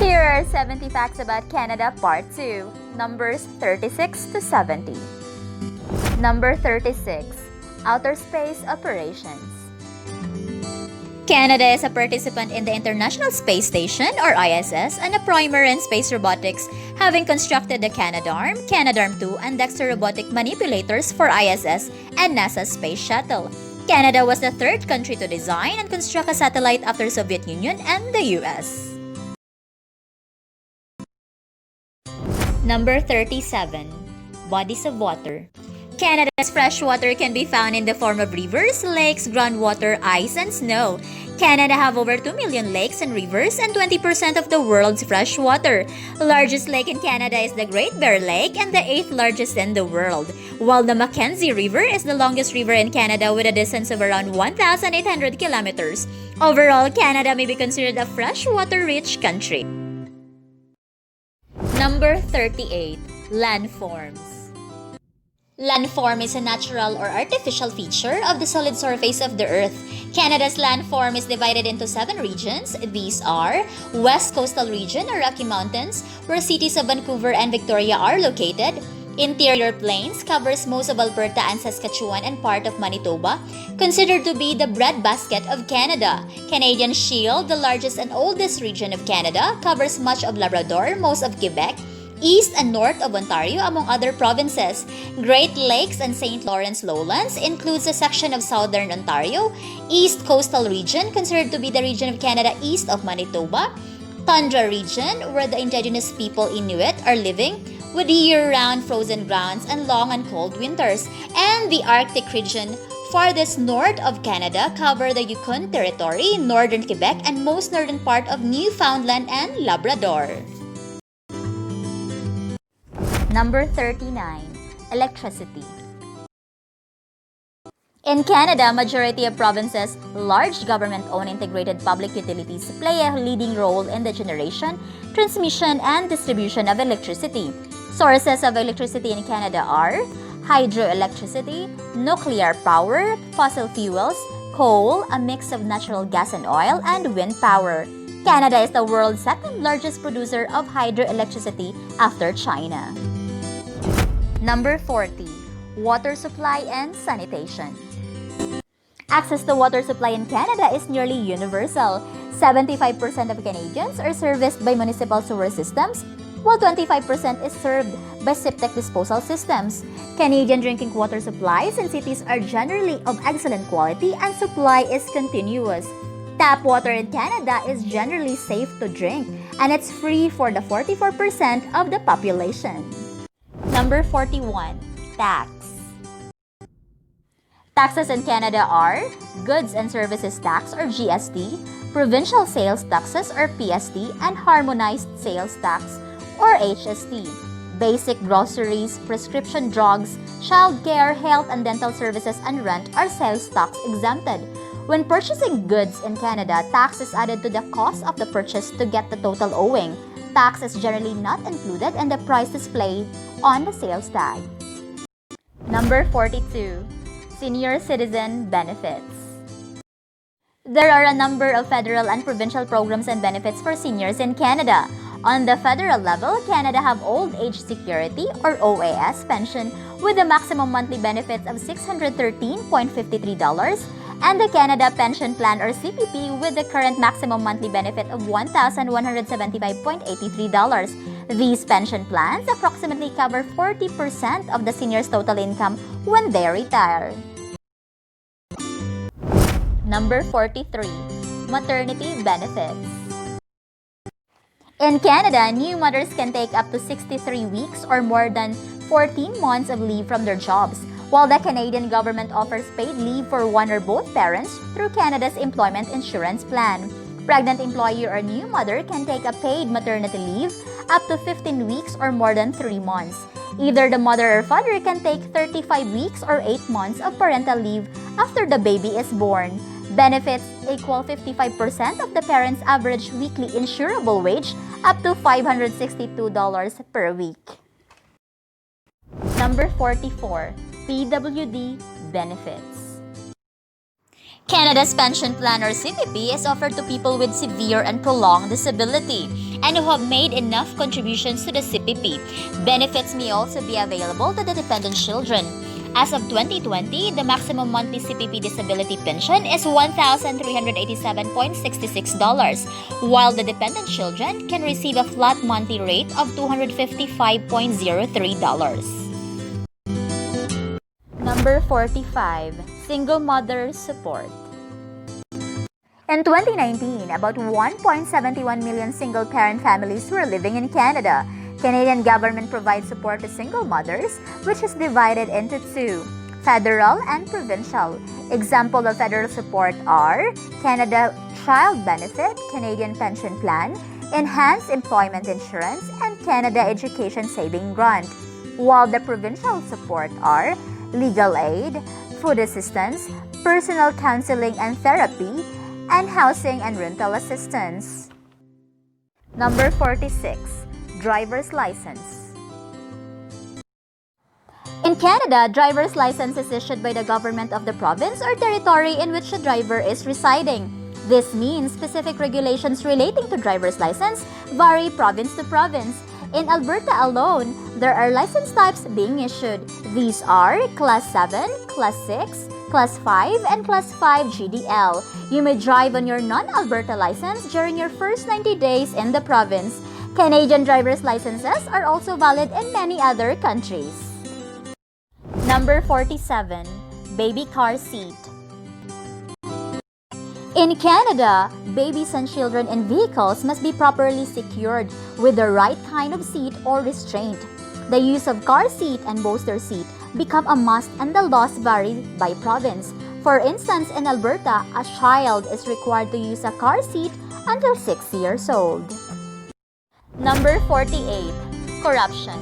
Here are 70 facts about Canada Part 2, numbers 36 to 70. Number 36. Outer Space Operations. Canada is a participant in the International Space Station, or ISS, and a primer in space robotics, having constructed the Canadarm, Canadarm2, and Dextre Robotic manipulators for ISS and NASA's Space Shuttle. Canada was the third country to design and construct a satellite after Soviet Union and the US. Number 37. Bodies of water. Canada's fresh water can be found in the form of rivers, lakes, groundwater, ice, and snow. Canada have over 2 million lakes and rivers and 20% of the world's fresh water. The largest lake in Canada is the Great Bear Lake and the 8th largest in the world, while the Mackenzie River is the longest river in Canada with a distance of around 1,800 kilometers. Overall, Canada may be considered a freshwater-rich country. Number 38. Landforms. Landform is a natural or artificial feature of the solid surface of the Earth. Canada's landform is divided into 7 regions. These are West Coastal Region or Rocky Mountains, where cities of Vancouver and Victoria are located. Interior Plains covers most of Alberta and Saskatchewan and part of Manitoba, considered to be the breadbasket of Canada. Canadian Shield, the largest and oldest region of Canada, covers much of Labrador, most of Quebec, east and north of Ontario, among other provinces. Great Lakes and St. Lawrence Lowlands includes a section of southern Ontario. East Coastal Region, considered to be the region of Canada east of Manitoba. Tundra Region, where the indigenous people Inuit are living, with year-round frozen grounds and long and cold winters. And the Arctic Region, farthest north of Canada, cover the Yukon Territory, northern Quebec, and most northern part of Newfoundland and Labrador. Number 39. Electricity. In Canada, majority of provinces, large government-owned integrated public utilities play a leading role in the generation, transmission, and distribution of electricity. Sources of electricity in Canada are hydroelectricity, nuclear power, fossil fuels, coal, a mix of natural gas and oil, and wind power. Canada is the world's second largest producer of hydroelectricity after China. Number 40. Water supply and sanitation. Access to water supply in Canada is nearly universal. 75% of Canadians are serviced by municipal sewer systems, while 25% is served by septic disposal systems. Canadian drinking water supplies in cities are generally of excellent quality and supply is continuous. Tap water in Canada is generally safe to drink, and it's free for the 44% of the population. Number 41. Tax. Taxes in Canada are Goods and Services Tax or GST, Provincial Sales Taxes or PST, and Harmonized Sales Tax or HST. Basic groceries, prescription drugs, child care, health and dental services, and rent are sales tax exempted. When purchasing goods in Canada, tax is added to the cost of the purchase to get the total owing. Tax is generally not included in the price displayed on the sales tag. Number 42. Senior Citizen Benefits. There are a number of federal and provincial programs and benefits for seniors in Canada. On the federal level, Canada have Old Age Security or OAS pension with a maximum monthly benefits of $613.53 and the Canada Pension Plan or CPP with the current maximum monthly benefit of $1,175.83. These pension plans approximately cover 40% of the seniors' total income when they retire. Number 43. Maternity Benefits. In Canada, new mothers can take up to 63 weeks or more than 14 months of leave from their jobs, while the Canadian government offers paid leave for one or both parents through Canada's Employment Insurance Plan. Pregnant employee or new mother can take a paid maternity leave up to 15 weeks or more than 3 months. Either the mother or father can take 35 weeks or 8 months of parental leave after the baby is born. Benefits equal 55% of the parent's average weekly insurable wage up to $562 per week. Number 44. PWD Benefits. Canada's pension plan or CPP is offered to people with severe and prolonged disability. and who have made enough contributions to the CPP. Benefits may also be available to the dependent children. As of 2020, the maximum monthly CPP disability pension is $1,387.66, while the dependent children can receive a flat monthly rate of $255.03. Number 45. Single Mother Support. In 2019, about 1.71 million single-parent families were living in Canada. Canadian government provides support to single mothers, which is divided into two, federal and provincial. Example of federal support are Canada Child Benefit, Canadian Pension Plan, Enhanced Employment Insurance, and Canada Education Saving Grant, while the provincial support are legal aid, food assistance, personal counseling and therapy, and housing and rental assistance. Number 46. Driver's License. In Canada, driver's license is issued by the government of the province or territory in which the driver is residing. This means specific regulations relating to driver's license vary province to province. In Alberta alone, there are license types being issued. These are Class 7, Class 6, Class 5, and Class 5 GDL. You may drive on your non-Alberta license during your first 90 days in the province. Canadian driver's licenses are also valid in many other countries. Number 47. Baby car seat. In Canada, babies and children in vehicles must be properly secured with the right kind of seat or restraint. The use of car seat and booster seat become a must and the laws vary by province. For instance, in Alberta, a child is required to use a car seat until 6 years old. Number 48. Corruption.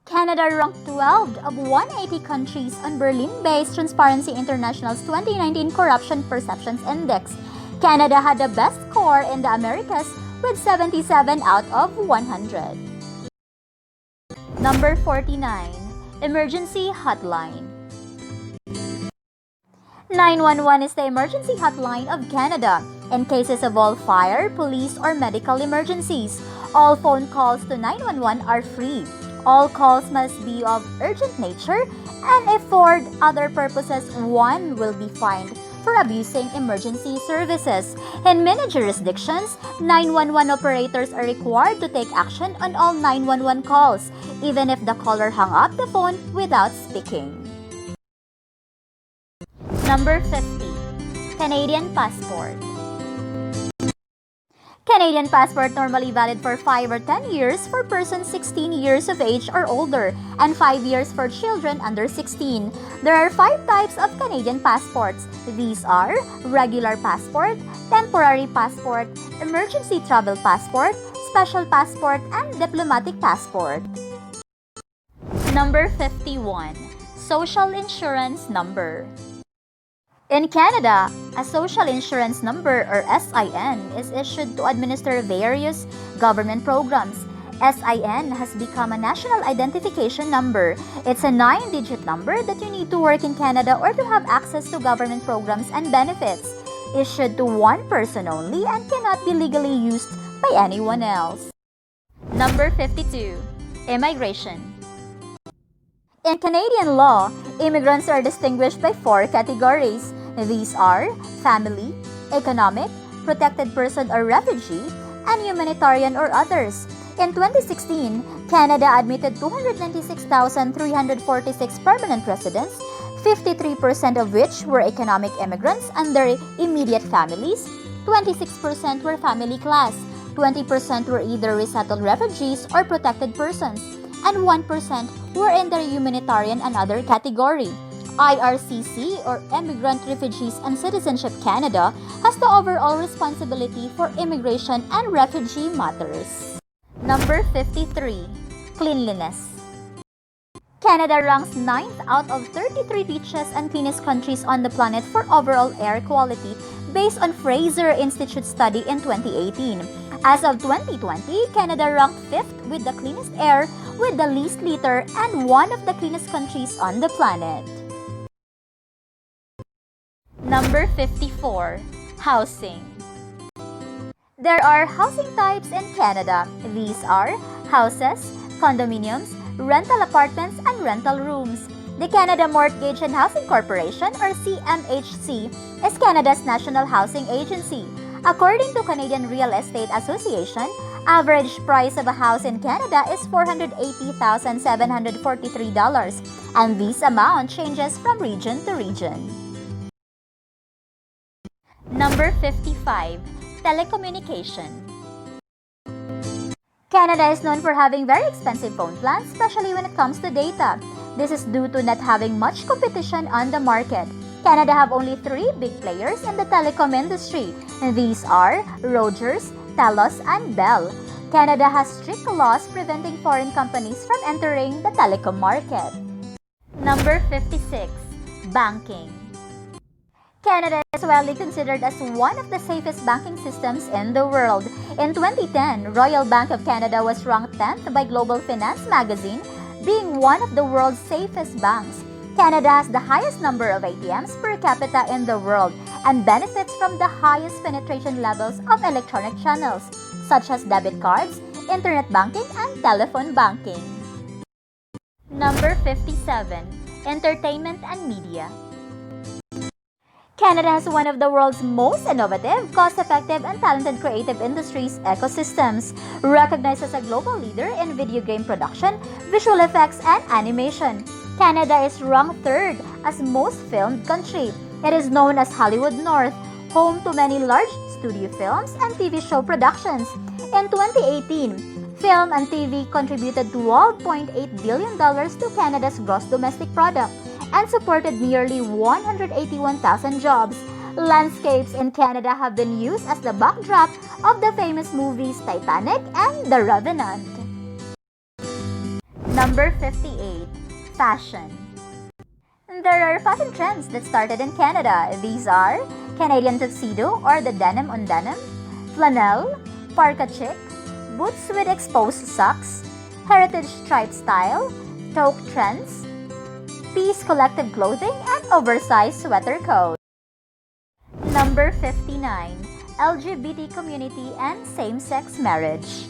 Canada ranked 12th of 180 countries on Berlin-based Transparency International's 2019 Corruption Perceptions Index. Canada had the best score in the Americas with 77 out of 100. Number 49. Emergency Hotline. 911 is the emergency hotline of Canada in cases of all fire, police, or medical emergencies. All phone calls to 911 are free. All calls must be of urgent nature, and if for other purposes, one will be fined for abusing emergency services. In many jurisdictions, 911 operators are required to take action on all 911 calls, even if the caller hung up the phone without speaking. Number 50. Canadian Passport. Canadian passport normally valid for 5 or 10 years for persons 16 years of age or older and 5 years for children under 16. There are 5 types of Canadian passports. These are regular passport, temporary passport, emergency travel passport, special passport, and diplomatic passport. Number 51. Social Insurance Number. In Canada, a Social Insurance Number or SIN is issued to administer various government programs. SIN has become a national identification number. It's a 9-digit number that you need to work in Canada or to have access to government programs and benefits. Issued to one person only and cannot be legally used by anyone else. Number 52. Immigration. In Canadian law, immigrants are distinguished by 4 categories. These are family, economic, protected person or refugee, and humanitarian or others. In 2016, Canada admitted 296,346 permanent residents, 53% of which were economic immigrants and their immediate families, 26% were family class, 20% were either resettled refugees or protected persons, and 1% were in the humanitarian and other category. IRCC or Immigrant, Refugees and Citizenship Canada has the overall responsibility for immigration and refugee matters. Number 53. Cleanliness. Canada ranks 9th out of 33 richest and cleanest countries on the planet for overall air quality based on Fraser Institute study in 2018. As of 2020, Canada ranked 5th with the cleanest air, with the least litter, and one of the cleanest countries on the planet. Number 54. Housing. There are housing types in Canada. These are houses, condominiums, rental apartments, and rental rooms. The Canada Mortgage and Housing Corporation, or CMHC, is Canada's national housing agency. According to Canadian Real Estate Association, average price of a house in Canada is $480,743, and this amount changes from region to region. Number 55. Telecommunication. Canada is known for having very expensive phone plans, especially when it comes to data. This is due to not having much competition on the market. Canada have only 3 big players in the telecom industry. These are Rogers, Telos, and Bell. Canada has strict laws preventing foreign companies from entering the telecom market. Number 56. Banking. Canada is widely considered as one of the safest banking systems in the world. In 2010, Royal Bank of Canada was ranked 10th by Global Finance magazine, being one of the world's safest banks. Canada has the highest number of ATMs per capita in the world and benefits from the highest penetration levels of electronic channels, such as debit cards, internet banking, and telephone banking. Number 57. Entertainment and Media. Canada has one of the world's most innovative, cost-effective, and talented creative industries ecosystems, recognized as a global leader in video game production, visual effects, and animation. Canada is ranked 3rd as most filmed country. It is known as Hollywood North, home to many large studio films and TV show productions. In 2018, film and TV contributed $12.8 billion to Canada's gross domestic product and supported nearly 181,000 jobs. Landscapes in Canada have been used as the backdrop of the famous movies Titanic and The Revenant. Number 58. Fashion. There are fashion trends that started in Canada. These are Canadian tuxedo or the denim on denim, flannel, parka chic, boots with exposed socks, heritage stripe style, toque trends, peace collective clothing, and oversized sweater coat. Number 59. LGBT community and same-sex marriage.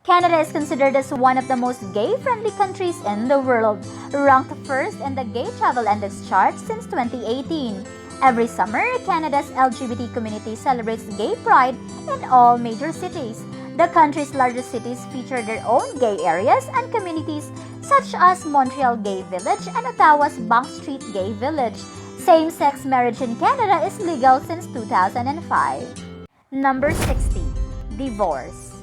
Canada is considered as one of the most gay-friendly countries in the world, ranked 1st in the Gay Travel Index chart since 2018. Every summer, Canada's LGBT community celebrates Gay Pride in all major cities. The country's largest cities feature their own gay areas and communities such as Montreal Gay Village and Ottawa's Bank Street Gay Village. Same-sex marriage in Canada is legal since 2005. Number 60. Divorce.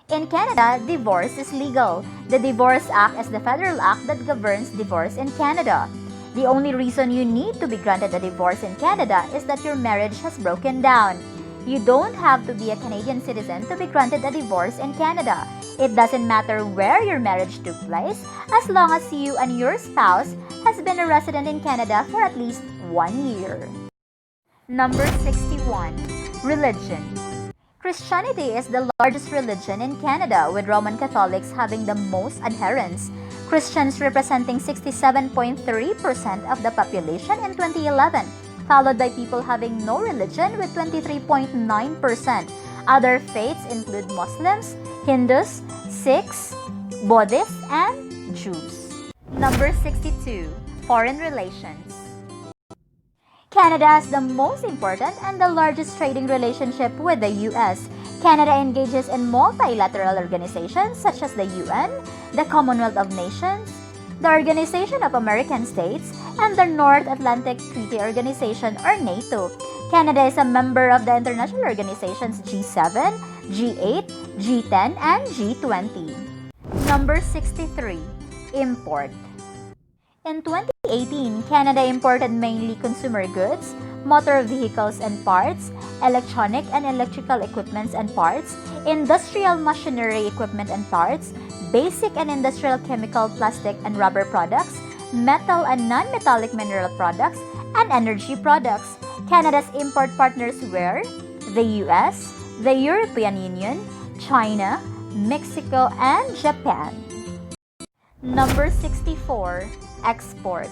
In Canada, divorce is legal. The Divorce Act is the federal act that governs divorce in Canada. The only reason you need to be granted a divorce in Canada is that your marriage has broken down. You don't have to be a Canadian citizen to be granted a divorce in Canada. It doesn't matter where your marriage took place, as long as you and your spouse has been a resident in Canada for at least 1 year. Number 61. Religion. Christianity is the largest religion in Canada, with Roman Catholics having the most adherents. Christians representing 67.3% of the population in 2011, followed by people having no religion with 23.9%. Other faiths include Muslims, Hindus, Sikhs, Buddhists, and Jews. Number 62. Foreign relations. Canada has the most important and the largest trading relationship with the U.S. Canada engages in multilateral organizations such as the UN, the Commonwealth of Nations, the Organization of American States, and the North Atlantic Treaty Organization or NATO. Canada is a member of the international organizations G7, G8, G10, and G20. Number 63. Import. In 2018, Canada imported mainly consumer goods, motor vehicles and parts, electronic and electrical equipments and parts, industrial machinery equipment and parts, basic and industrial chemical, plastic and rubber products, metal and non-metallic mineral products, and energy products. Canada's import partners were the US, the European Union, China, Mexico, and Japan. Number 64. Export.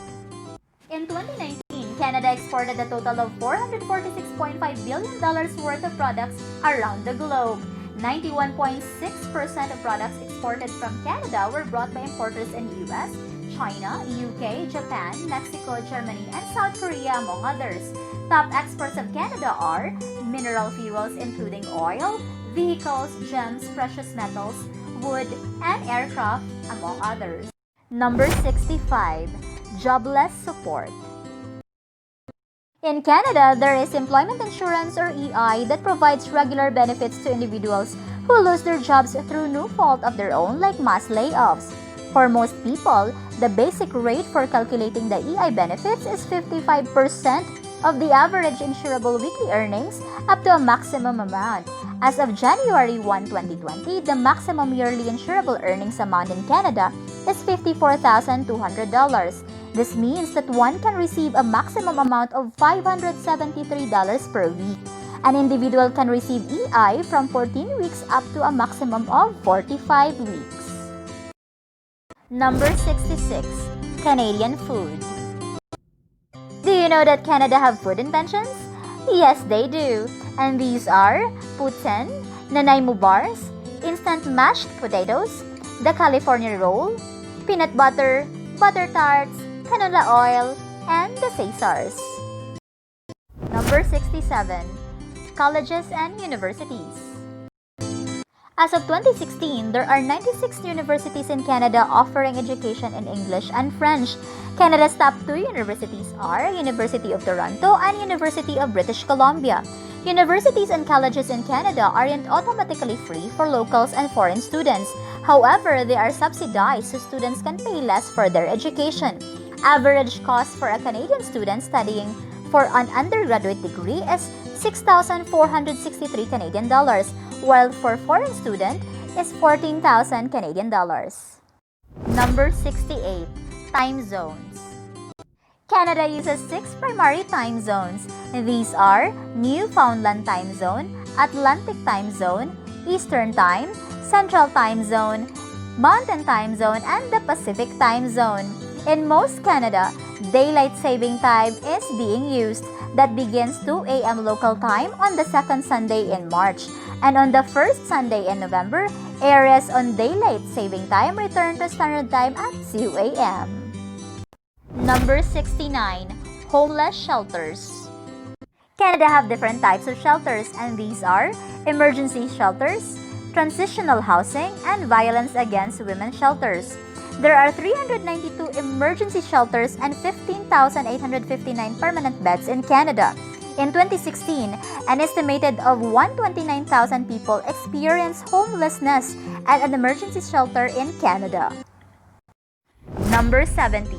In 2019, Canada exported a total of $446.5 billion worth of products around the globe. 91.6% of products exported from Canada were brought by importers in the US, China, UK, Japan, Mexico, Germany, and South Korea, among others. Top exports of Canada are mineral fuels including oil, vehicles, gems, precious metals, wood, and aircraft, among others. Number 65. Jobless Support. In Canada, there is employment insurance or EI that provides regular benefits to individuals who lose their jobs through no fault of their own, like mass layoffs. For most people, the basic rate for calculating the EI benefits is 55% of the average insurable weekly earnings up to a maximum amount. As of January 1, 2020, the maximum yearly insurable earnings amount in Canada is $54,200. This means that one can receive a maximum amount of $573 per week. An individual can receive EI from 14 weeks up to a maximum of 45 weeks. Number 66. Canadian food. Do you know that Canada have food inventions? Yes, they do. And these are poutine, Nanaimo bars, instant mashed potatoes, the California roll, peanut butter, butter tarts, canola oil, and the Caesars. Number 67. Colleges and universities. As of 2016, there are 96 universities in Canada offering education in English and French. Canada's top 2 universities are University of Toronto and University of British Columbia. Universities and colleges in Canada aren't automatically free for locals and foreign students. However, they are subsidized so students can pay less for their education. Average cost for a Canadian student studying for an undergraduate degree is 6,463 Canadian dollars, while for foreign student is 14,000 Canadian dollars. Number 68. Time zones. Canada uses 6 primary time zones. These are Newfoundland time zone, Atlantic time zone, Eastern time, Central time zone, Mountain time zone, and the Pacific time zone. In most Canada, daylight saving time is being used. That begins 2 a.m. local time on the second Sunday in March. And on the first Sunday in November, areas on daylight saving time return to standard time at 2 a.m. Number 69. Homeless shelters. Canada have different types of shelters, and these are emergency shelters, transitional housing, and violence against women shelters. There are 392 emergency shelters and 15,859 permanent beds in Canada. In 2016, an estimated of 129,000 people experienced homelessness at an emergency shelter in Canada. Number 70.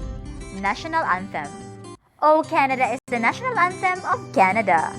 National Anthem. O Canada is the national anthem of Canada.